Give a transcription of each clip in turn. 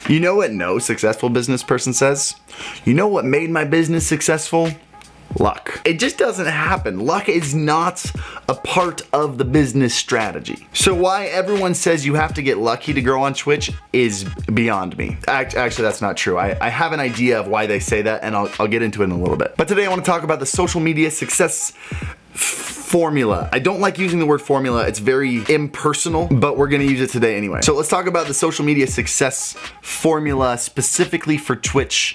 You know what no successful business person says? You know what made my business successful? Luck. It just doesn't happen. Luck is not a part of the business strategy. So why everyone says you have to get lucky to grow on Twitch is beyond me. Actually, that's not true. I have an idea of why they say that, and I'll get into it in a little bit. But today I want to talk about the social media success formula. I don't like using the word formula. It's very impersonal, but we're gonna use it today anyway. So let's talk about the social media success formula specifically for Twitch.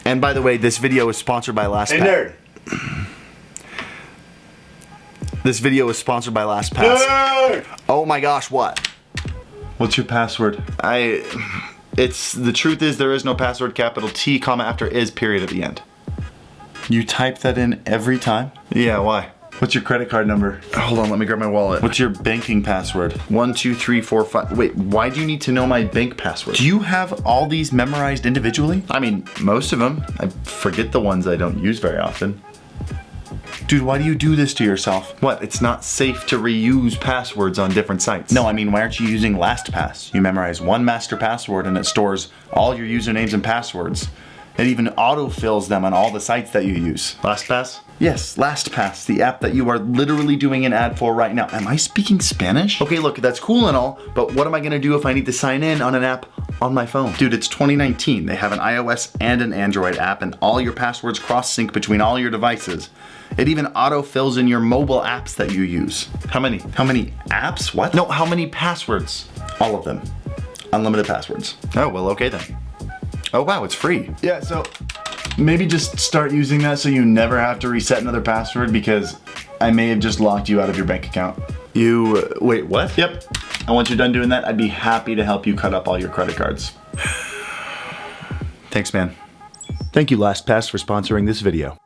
And by the way, this video is sponsored by LastPass. Hey nerd. This video is sponsored by LastPass. Nerd! Oh my gosh, what? What's your password? The truth is there is no password, capital T, comma after is, period at the end. You type that in every time? Yeah, why? What's your credit card number? Hold on, let me grab my wallet. What's your banking password? 1, 2, 3, 4, 5. Wait, why do you need to know my bank password? Do you have all these memorized individually? I mean, most of them. I forget the ones I don't use very often. Dude, why do you do this to yourself? What? It's not safe to reuse passwords on different sites. No, I mean, why aren't you using LastPass? You memorize one master password and it stores all your usernames and passwords. It even autofills them on all the sites that you use. LastPass? Yes, LastPass, the app that you are literally doing an ad for right now. Am I speaking Spanish? Okay, look, that's cool and all, but what am I gonna do if I need to sign in on an app on my phone? Dude, it's 2019. They have an iOS and an Android app, and all your passwords cross-sync between all your devices. It even auto-fills in your mobile apps that you use. How many? How many apps? What? No, how many passwords? All of them. Unlimited passwords. Oh, well, okay then. Oh wow, it's free. Yeah, so maybe just start using that so you never have to reset another password, because I may have just locked you out of your bank account. Wait, what? Yep. And once you're done doing that, I'd be happy to help you cut up all your credit cards. Thanks, man. Thank you, LastPass, for sponsoring this video.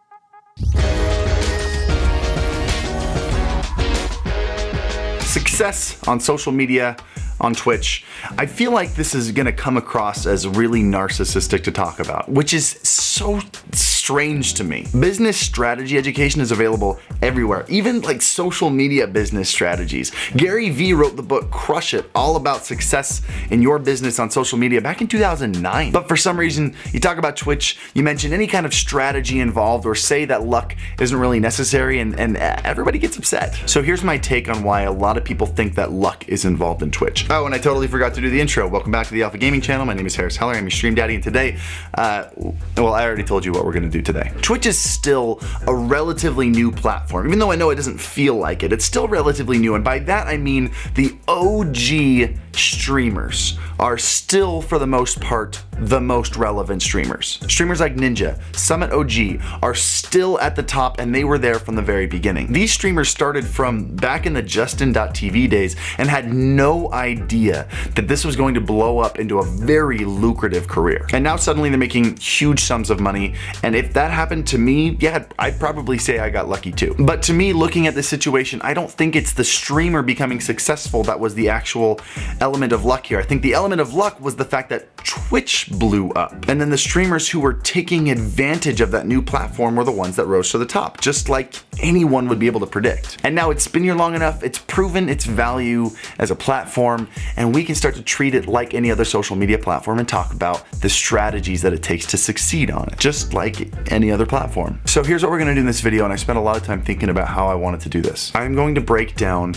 Success on social media, on Twitch. I feel like this is gonna come across as really narcissistic to talk about, which is so strange to me. Business strategy education is available everywhere, even like social media business strategies. Gary Vee wrote the book Crush It, all about success in your business on social media back in 2009. But for some reason, you talk about Twitch, you mention any kind of strategy involved or say that luck isn't really necessary, and everybody gets upset. So here's my take on why a lot of people think that luck is involved in Twitch. Oh, and I totally forgot to do the intro. Welcome back to the Alpha Gaming channel. My name is Harris Heller. I'm your stream daddy, and today, well, I already told you what we're gonna do today. Twitch is still a relatively new platform. Even though I know it doesn't feel like it, it's still relatively new, and by that I mean the OG streamers are still, for the most part, the most relevant streamers. Streamers like Ninja, Summit OG are still at the top, and they were there from the very beginning. These streamers started from back in the Justin.tv days and had no idea that this was going to blow up into a very lucrative career. And now suddenly they're making huge sums of money, and if that happened to me, yeah, I'd probably say I got lucky too. But to me, looking at this situation, I don't think it's the streamer becoming successful that was the actual element of luck here. I think the element of luck was the fact that Twitch blew up. And then the streamers who were taking advantage of that new platform were the ones that rose to the top, just like anyone would be able to predict. And now it's been here long enough, it's proven its value as a platform, and we can start to treat it like any other social media platform and talk about the strategies that it takes to succeed on it, just like any other platform. So here's what we're gonna do in this video, and I spent a lot of time thinking about how I wanted to do this. I'm going to break down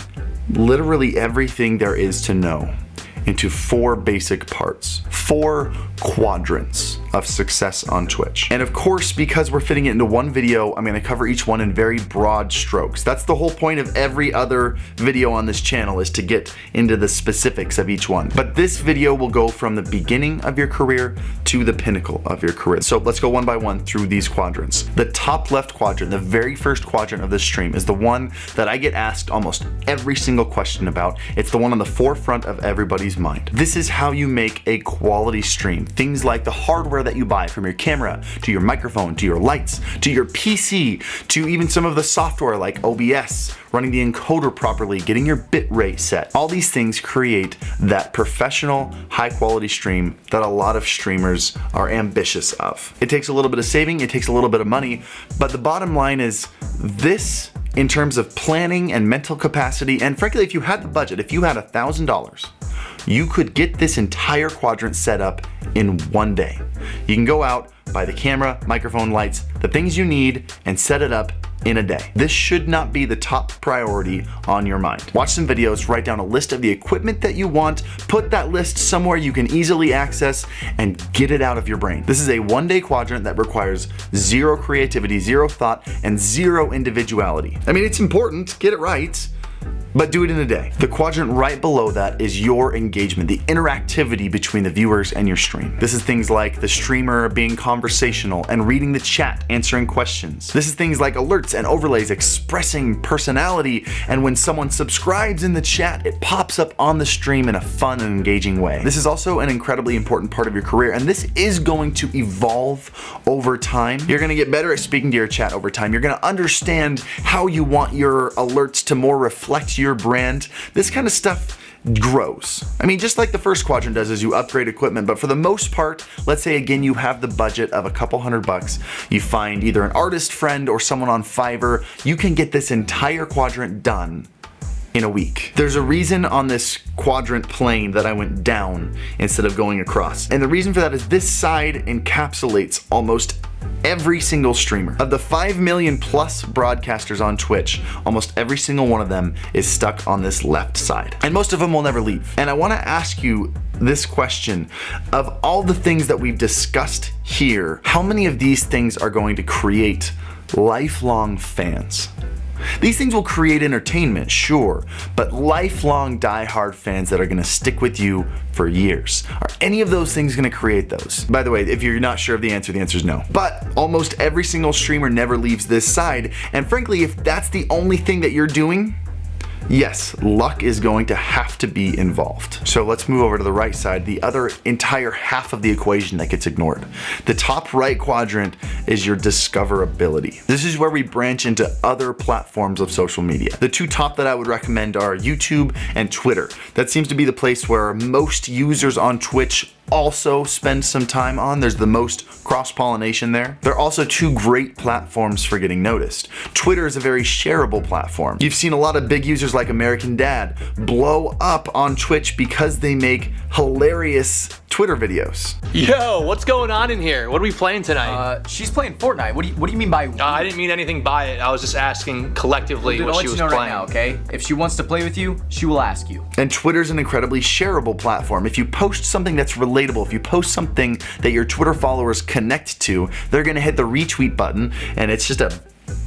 literally everything there is to know into 4 basic parts, 4 quadrants of success on Twitch. And of course, because we're fitting it into one video, I'm gonna cover each one in very broad strokes. That's the whole point of every other video on this channel, is to get into the specifics of each one. But this video will go from the beginning of your career to the pinnacle of your career. So let's go one by one through these quadrants. The top left quadrant, the very first quadrant of this stream, is the one that I get asked almost every single question about. It's the one on the forefront of everybody's mind. This is how you make a quality stream. Things like the hardware that you buy, from your camera, to your microphone, to your lights, to your PC, to even some of the software like OBS, running the encoder properly, getting your bit rate set. All these things create that professional, high quality stream that a lot of streamers are ambitious of. It takes a little bit of saving, it takes a little bit of money, but the bottom line is this, in terms of planning and mental capacity, and frankly, if you had the budget, if you had $1,000 you could get this entire quadrant set up in one day. You can go out, buy the camera, microphone, lights, the things you need, and set it up in a day. This should not be the top priority on your mind. Watch some videos, write down a list of the equipment that you want, put that list somewhere you can easily access, and get it out of your brain. This is a one-day quadrant that requires zero creativity, zero thought, and zero individuality. I mean, it's important, get it right, but do it in a day. The quadrant right below that is your engagement, the interactivity between the viewers and your stream. This is things like the streamer being conversational and reading the chat, answering questions. This is things like alerts and overlays expressing personality, and when someone subscribes in the chat, it pops up on the stream in a fun and engaging way. This is also an incredibly important part of your career, and this is going to evolve over time. You're gonna get better at speaking to your chat over time. You're gonna understand how you want your alerts to more reflect your brand. This kind of stuff grows. I mean, just like the first quadrant does as you upgrade equipment, but for the most part, let's say again you have the budget of a couple $100, you find either an artist friend or someone on Fiverr, you can get this entire quadrant done in a week. There's a reason on this quadrant plane that I went down instead of going across. And the reason for that is this side encapsulates almost every single streamer. Of the 5 million plus broadcasters on Twitch, almost every single one of them is stuck on this left side. And most of them will never leave. And I wanna ask you this question: of all the things that we've discussed here, how many of these things are going to create lifelong fans? These things will create entertainment, sure, but lifelong die-hard fans that are gonna stick with you for years. Are any of those things gonna create those? By the way, if you're not sure of the answer is no. But almost every single streamer never leaves this side, and frankly, if that's the only thing that you're doing, yes, luck is going to have to be involved. So let's move over to the right side, the other entire half of the equation that gets ignored. The top right quadrant is your discoverability. This is where we branch into other platforms of social media. The two top that I would recommend are YouTube and Twitter. That seems to be the place where most users on Twitch also spend some time on. There's the most cross-pollination there. They're also two great platforms for getting noticed. Twitter is a very shareable platform. You've seen a lot of big users like American Dad blow up on Twitch because they make hilarious Twitter videos. Yo, what's going on in here? What are we playing tonight? She's playing Fortnite. What do you mean by? I didn't mean anything by it. I was just asking collectively Dude, what I'll she let was you know playing. right now, okay? If she wants to play with you, she will ask you. And Twitter's an incredibly shareable platform. If you post something that's relatable, if you post something that your Twitter followers connect to, they're gonna hit the retweet button, and it's just a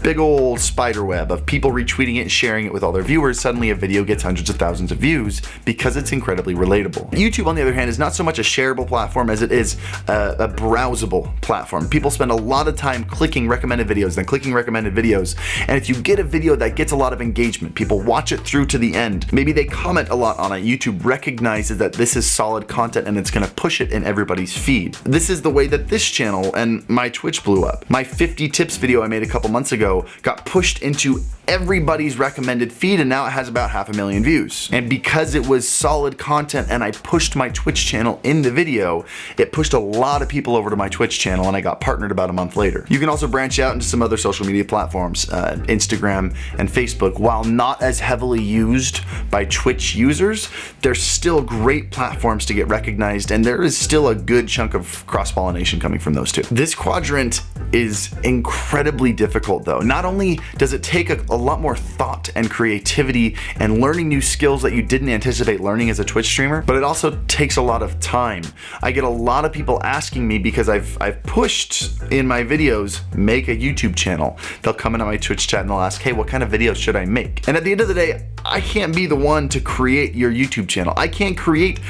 big old spider web of people retweeting it and sharing it with all their viewers. Suddenly a video gets hundreds of thousands of views because it's incredibly relatable. YouTube, on the other hand, is not so much a shareable platform as it is a browsable platform. People spend a lot of time clicking recommended videos, then clicking recommended videos, and if you get a video that gets a lot of engagement, people watch it through to the end, maybe they comment a lot on it, YouTube recognizes that this is solid content and it's gonna push it in everybody's feed. This is the way that this channel and my Twitch blew up. My 50 tips video I made a couple months ago got pushed into everybody's recommended feed, and now it has about 500,000 views. And because it was solid content and I pushed my Twitch channel in the video, it pushed a lot of people over to my Twitch channel, and I got partnered about a month later. You can also branch out into some other social media platforms, Instagram and Facebook. While not as heavily used by Twitch users, they're still great platforms to get recognized, and there is still a good chunk of cross-pollination coming from those two. This quadrant is incredibly difficult though. Not only does it take a lot more thought and creativity and learning new skills that you didn't anticipate learning as a Twitch streamer, but it also takes a lot of time. I get a lot of people asking me because I've pushed in my videos, make a YouTube channel. They'll come into my Twitch chat and they'll ask, hey, what kind of videos should I make? And at the end of the day, I can't be the one to create your YouTube channel. I can't create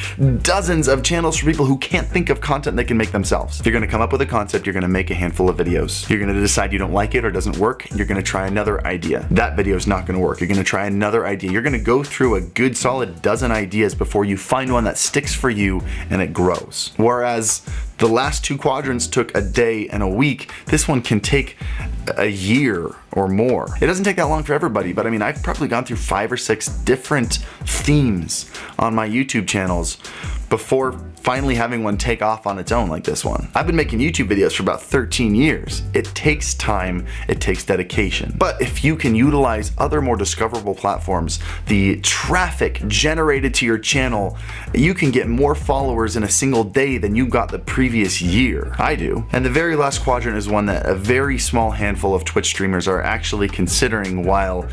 dozens of channels for people who can't think of content they can make themselves. If you're gonna come up with a concept, you're gonna make a handful of videos. You're gonna decide you don't like it or doesn't work, you're gonna try another idea. That video is not gonna work. You're gonna try another idea. You're gonna go through a good solid dozen ideas before you find one that sticks for you and it grows. Whereas the last two quadrants took a day and a week, this one can take a year or more. It doesn't take that long for everybody, but I mean, I've probably gone through 5 or 6 different themes on my YouTube channels before finally having one take off on its own like this one. I've been making YouTube videos for about 13 years. It takes time, it takes dedication. But if you can utilize other more discoverable platforms, the traffic generated to your channel, you can get more followers in a single day than you got the previous year. I do. And the very last quadrant is one that a very small handful of Twitch streamers are actually considering, while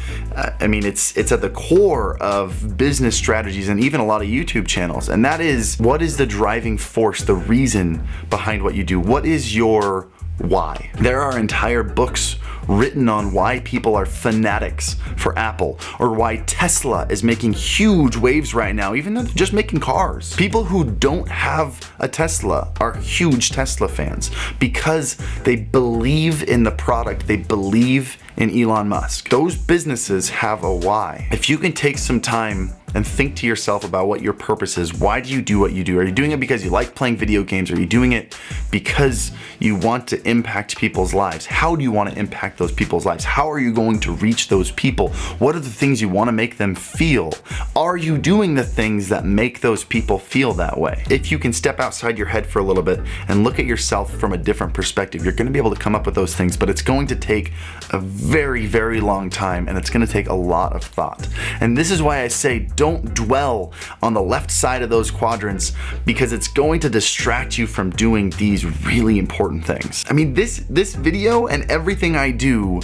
I mean, it's at the core of business strategies and even a lot of YouTube channels. And that is, what is the driving force, the reason behind what you do? What is your why? There are entire books written on why people are fanatics for Apple, or why Tesla is making huge waves right now, even though they're just making cars. People who don't have a Tesla are huge Tesla fans because they believe in the product, they believe in Elon Musk. Those businesses have a why. If you can take some time and think to yourself about what your purpose is. Why do you do what you do? Are you doing it because you like playing video games? Are you doing it because you want to impact people's lives? How do you want to impact those people's lives? How are you going to reach those people? What are the things you want to make them feel? Are you doing the things that make those people feel that way? If you can step outside your head for a little bit and look at yourself from a different perspective, you're going to be able to come up with those things, but it's going to take a very, very long time, and it's going to take a lot of thought. And this is why I say don't dwell on the left side of those quadrants, because it's going to distract you from doing these really important things. I mean, this video and everything I do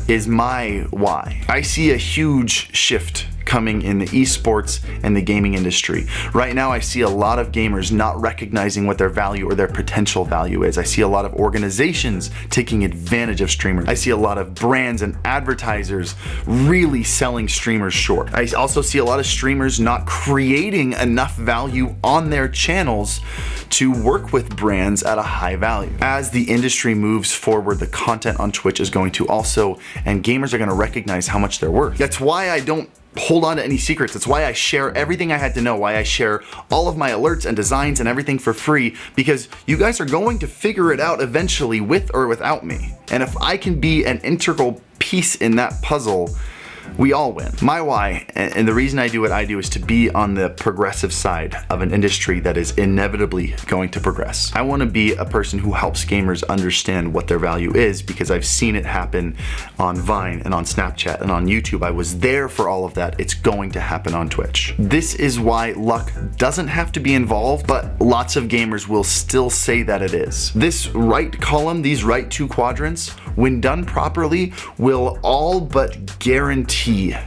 is my why. I see a huge shift coming in the esports and the gaming industry. Right now, I see a lot of gamers not recognizing what their value or their potential value is. I see a lot of organizations taking advantage of streamers. I see a lot of brands and advertisers really selling streamers short. I also see a lot of streamers not creating enough value on their channels to work with brands at a high value. As the industry moves forward, the content on Twitch is going to also, and gamers are going to recognize how much they're worth. That's why I don't hold on to any secrets. That's why I share everything I had to know, why I share all of my alerts and designs and everything for free, because you guys are going to figure it out eventually with or without me. And if I can be an integral piece in that puzzle, we all win. My why, and the reason I do what I do, is to be on the progressive side of an industry that is inevitably going to progress. I want to be a person who helps gamers understand what their value is, because I've seen it happen on Vine and on Snapchat and on YouTube. I was there for all of that. It's going to happen on Twitch. This is why luck doesn't have to be involved, but lots of gamers will still say that it is. This right column, these right two quadrants, when done properly, will all but guarantee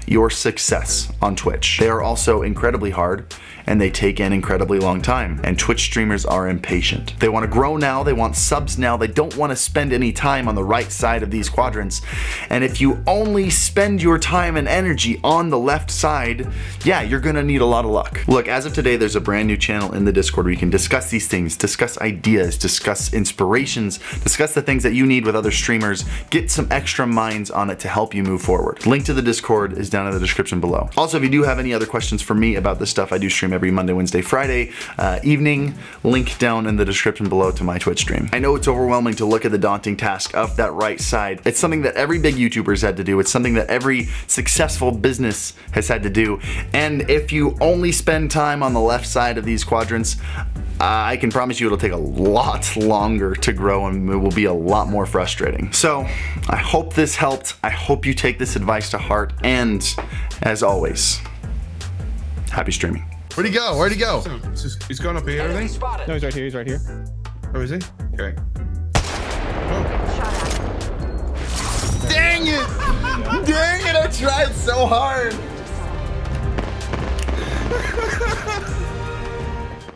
your success on Twitch. They are also incredibly hard, and they take an incredibly long time. And Twitch streamers are impatient. They want to grow now, they want subs now, they don't want to spend any time on the right side of these quadrants. And if you only spend your time and energy on the left side, yeah, you're gonna need a lot of luck. Look, as of today, there's a brand new channel in the Discord where you can discuss these things, discuss ideas, discuss inspirations, discuss the things that you need with other streamers, get some extra minds on it to help you move forward. Link to the Discord is down in the description below. Also, if you do have any other questions for me about this stuff, I do stream every Monday, Wednesday, Friday evening. Link down in the description below to my Twitch stream. I know it's overwhelming to look at the daunting task of that right side. It's something that every big YouTuber's had to do. It's something that every successful business has had to do. And if you only spend time on the left side of these quadrants, I can promise you it'll take a lot longer to grow, and it will be a lot more frustrating. So I hope this helped. I hope you take this advice to heart. And as always, happy streaming. Where'd he go? Where'd he go? He's going up here, I think. No, he's right here. He's right here. Oh, is he? Okay. Dang it! Dang it! I tried so hard.